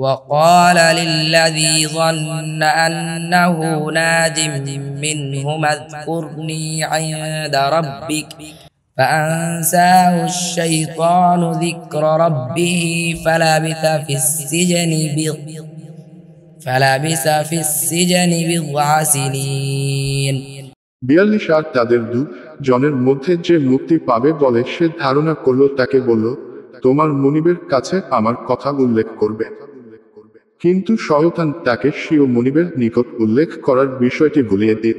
وقال للذي ظن أنه ناج منهما اذكرني عند ربك فأنساه الشيطان ذكر ربه فلبث في السجن بضع سنين 42 আর তাদের জনের মধ্যে যে মুক্তি পাবে বলে সে ধারণা করল তাকে বলল, তোমার মুনিবের কাছে আমার কথা উল্লেখ করবে। কিন্তু শয়তান তাকে স্বীয় মুনিবের নিকট উল্লেখ করার বিষয়টি ভুলিয়ে দিল,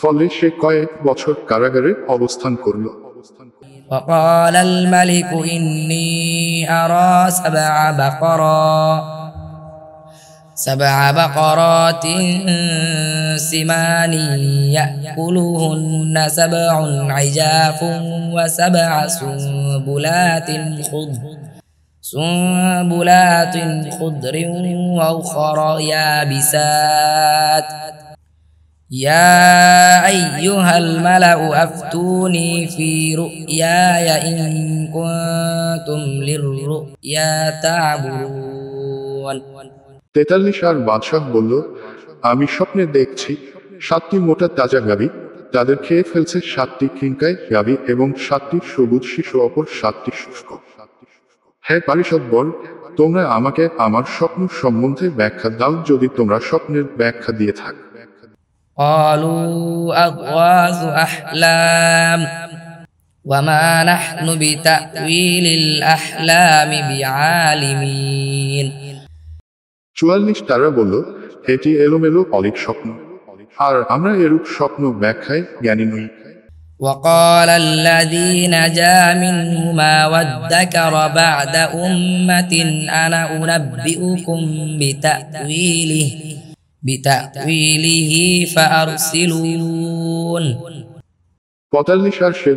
ফলে সে কয়েক বছর কারাগারে অবস্থান করল। وقال الملك إني أرى سبع بقرات سمان يأكلهن سبع عجاف وسبع سنبلات خضر وأخر يابسات يا أيها الملأ أفتوني في رؤياي إن كنتم للرؤيا تعبرون 43 আর বাদশাহ বলল, আমি স্বপ্নে দেখছি 7টি মোটা তাজা গাভী, তাদের খেয়ে ফেলছে 7টি খিনকায় গাভী এবং 7টি সবুজ শিশু অপর 7টি শুষ্ক। হে পারিষদবর, তোমরা আমাকে আমার স্বপ্ন সম্বন্ধে ব্যাখ্যা দাও যদি তোমরা স্বপ্নের ব্যাখ্যা দিয়ে থাক। قالوا أضغاث أحلام وما نحن بتأويل الأحلام بعالمين 44 তারা বলল, এটি এলোমেলো অলীক স্বপ্ন, আর আমরা এরূপ স্বপ্ন ব্যাখ্যায় জ্ঞানী নই। وقال الذي نجا منهما وادكر بعد أمة أنا أنبئكم بتأويله فأرسلون 45 আর সে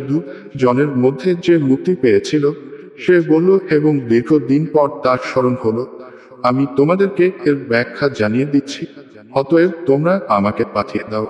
জনের মধ্যে যে মুক্তি পেয়েছিল সে বলল, এবং দীর্ঘদিন পর তার স্মরণ হলো, আমি তোমাদেরকে এর ব্যাখ্যা জানিয়ে দিচ্ছি, অতএব তোমরা আমাকে পাঠিয়ে দাও।